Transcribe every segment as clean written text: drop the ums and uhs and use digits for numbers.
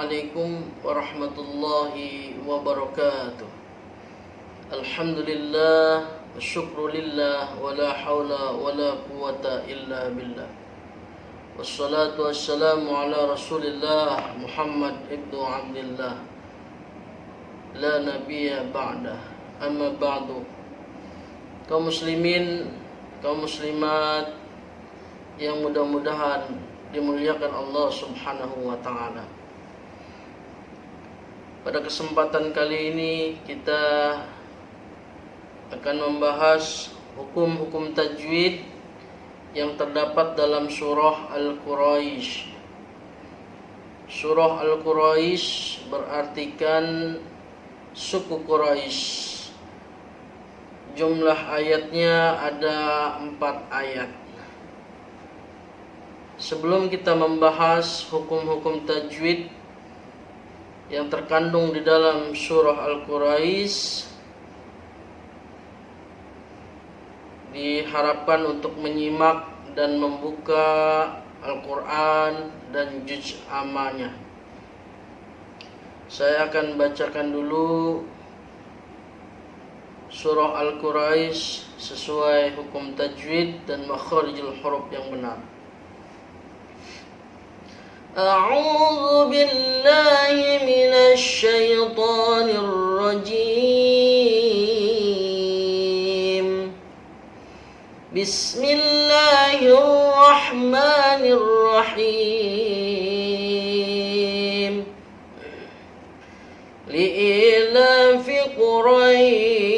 Assalamualaikum warahmatullahi wabarakatuh. Alhamdulillah wa syukrulillah wa la hawla wa la quwata illa billah. Wassalatu wassalamu ala rasulillah Muhammad ibnu Abdillah la nabiyya ba'dah. Amma ba'du. Kaum muslimin, kaum muslimat yang mudah-mudahan dimuliakan Allah Subhanahu wa ta'ala. Pada kesempatan kali ini kita akan membahas hukum-hukum tajwid yang terdapat dalam surah Al-Quraisy. Surah Al-Quraisy berartikan suku Quraisy. Jumlah ayatnya ada 4 ayat. Sebelum kita membahas hukum-hukum tajwid yang terkandung di dalam surah Al-Quraisy, diharapkan untuk menyimak dan membuka Al-Quran dan juz amma-nya. Saya akan bacakan dulu surah Al-Quraisy sesuai hukum tajwid dan makharijul huruf yang benar. A'udzu billahi minasy syaithanir rajim. Bismillahirrahmanirrahim. Li'ilafi Quraisy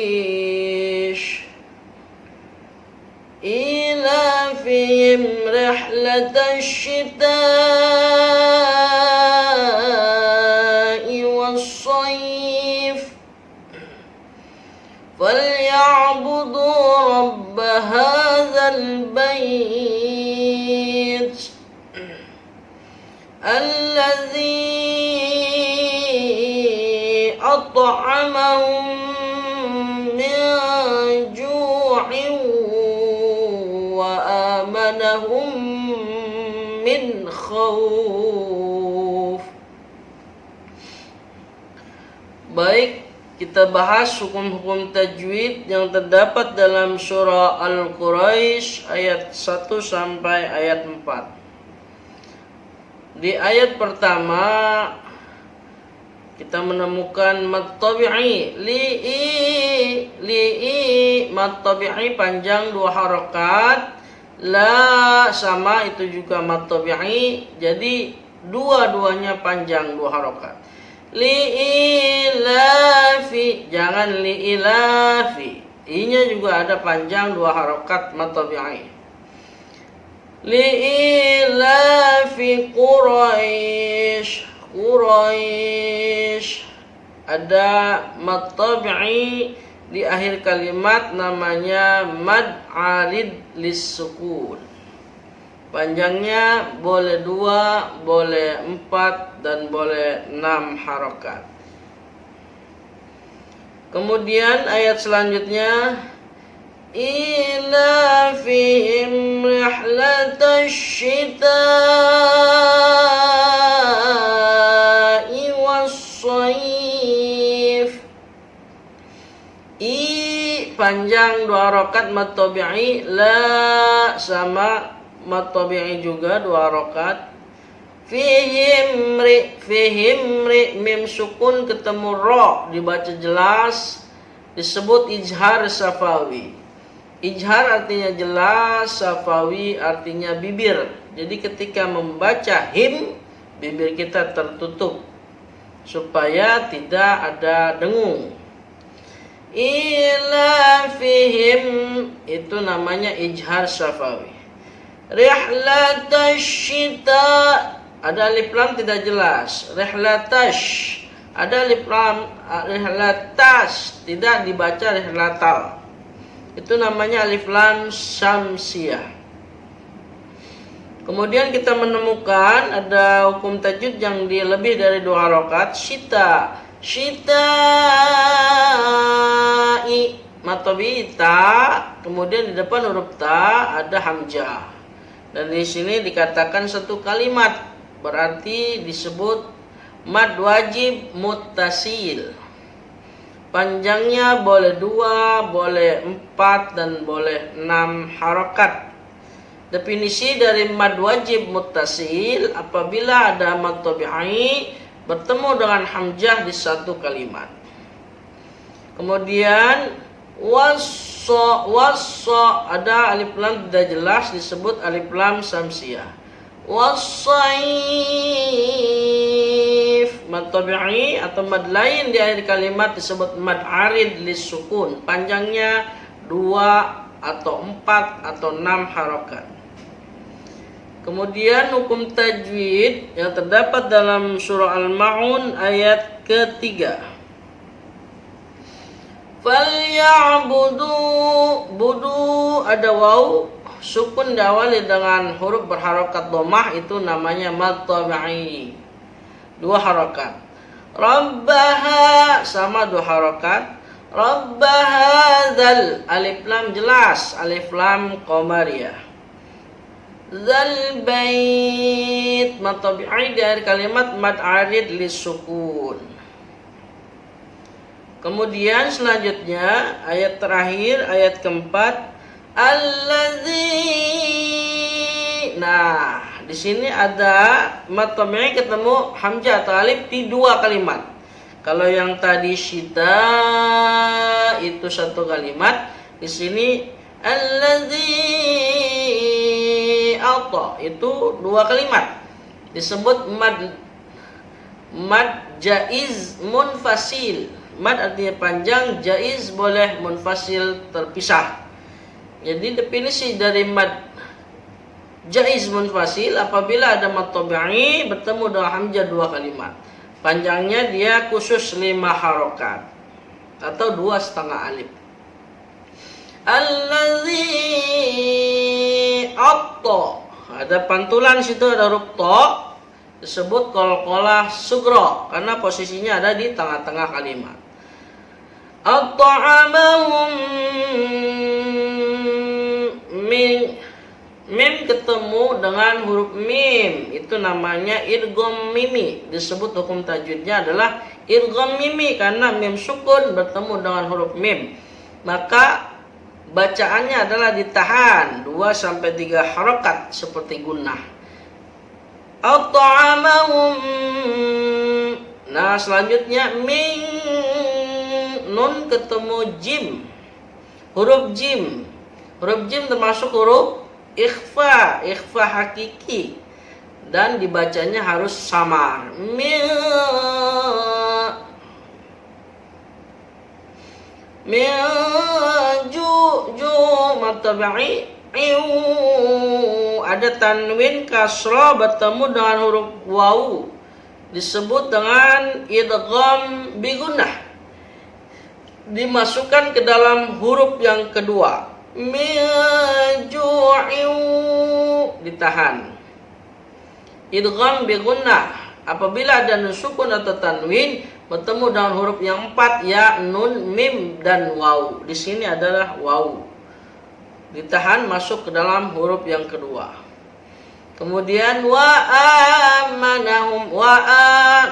ilafihim rihlatash shitaa'i was-sayf falyabudu rabb hadzal bait allazi at'amahum min ju'in wa amanahum min khauf. Baik, kita bahas hukum-hukum tajwid yang terdapat dalam surah Al-Quraisy ayat 1 sampai ayat 4. Di ayat pertama kita menemukan mad tabi'i, li'i mad tabi'i panjang 2 harakat, la sama itu juga mad tabi'i, jadi dua-duanya panjang 2 harakat. Li'ilafi, jangan li'ilafi, i-nya juga ada panjang 2 harakat mad tabi'i. Li'ilafi Quraisy, Quraisy ada mad tabi'i di akhir kalimat, namanya mad arid lis-sukun. Panjangnya boleh 2, boleh 4, dan boleh 6 harakat. Kemudian ayat selanjutnya, ilafihim rihlatash shitaa'i was-sayf. I panjang 2 harakat mad tabi'i, la sama mad tabi'i juga 2 harakat. Fihim ri mim sukun ketemu ro dibaca jelas, disebut ijhar safawi. Ijhar artinya jelas, safawi artinya bibir. Jadi ketika membaca him, bibir kita tertutup supaya tidak ada dengung. Ilafihim itu namanya ijhar safawi. Rihlatash shita, ada alif lam tidak jelas. Rihlatash, ada alif lam, rihlatash tidak dibaca rihlatal. Itu namanya alif lam syamsiyah. Kemudian kita menemukan ada hukum tajwid yang lebih dari 2 harakat. Shita, shita'i mad tabi'i ta, kemudian di depan huruf ta ada hamzah. Dan di sini dikatakan satu kalimat, berarti disebut Mad wajib muttasil. Panjangnya boleh 2, boleh 4, dan boleh 6 harokat. Definisi dari mad wajib muttasil apabila ada mad tabi'i bertemu dengan hamzah di satu kalimat. Kemudian wasso ada alif lam tidak jelas disebut alif lam samsiah. Wassaif mad tabi'i atau mad lain di akhir kalimat disebut mad arid lisukun. Panjangnya 2 atau 4 atau 6 harokat. Kemudian hukum tajwid yang terdapat dalam surah Al-Ma'un ayat ketiga. Budu ada waw sukun diawali dengan huruf berharokat dhammah, itu namanya mad tabi'i 2 harokat. Rabbaha sama 2 harokat. Rabbahadzal alif lam jelas, alif lam qamariyah. Zal bait mad tabi'i dari kalimat mad arid lisukun. Kemudian selanjutnya ayat terakhir, ayat keempat, allazi. Nah, di sini ada mad tabi'i ketemu hamzah atau alif di 2 kalimat. Kalau yang tadi syita itu 1 kalimat, di sini allazi alta itu 2 kalimat. Disebut mad jaiz munfasil. Mad artinya panjang, jaiz boleh munfasil terpisah. Jadi definisi dari mad jaiz munfasil apabila ada mad tabi'i bertemu dengan hamzah 2 kalimat. Panjangnya dia khusus 5 harokat atau 2,5 alif. Allazi atta. Ada pantulan situ, ada huruf ta, disebut qalqalah sughra karena posisinya ada di tengah-tengah kalimat. At-ta'amahum mim ketemu dengan huruf mim, itu namanya idgham mimi. Disebut hukum tajwidnya adalah idgham mimi karena mim sukun bertemu dengan huruf mim. Maka bacaannya adalah ditahan 2-3 harokat seperti gunnah. At-ta'amahum. Nah, selanjutnya min nun ketemu jim. Huruf jim. Huruf jim termasuk huruf ikhfa hakiki dan dibacanya harus samar. Mad tabi'i ada tanwin kasrah bertemu dengan huruf waw, disebut dengan idgham bigunnah, dimasukkan ke dalam huruf yang kedua. Ditahan. Idgham bigunnah apabila ada nun sukun atau tanwin bertemu dengan huruf yang 4, ya, nun, mim, dan waw. Di sini adalah waw. Ditahan masuk ke dalam huruf yang kedua. Kemudian wa amanahum,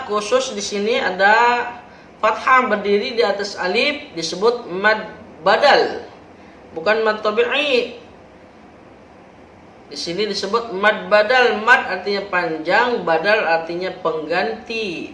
khusus di sini ada fathah berdiri di atas alif, disebut mad badal, bukan mad tabi'i. Di sini disebut mad badal. Mad artinya panjang, badal artinya pengganti.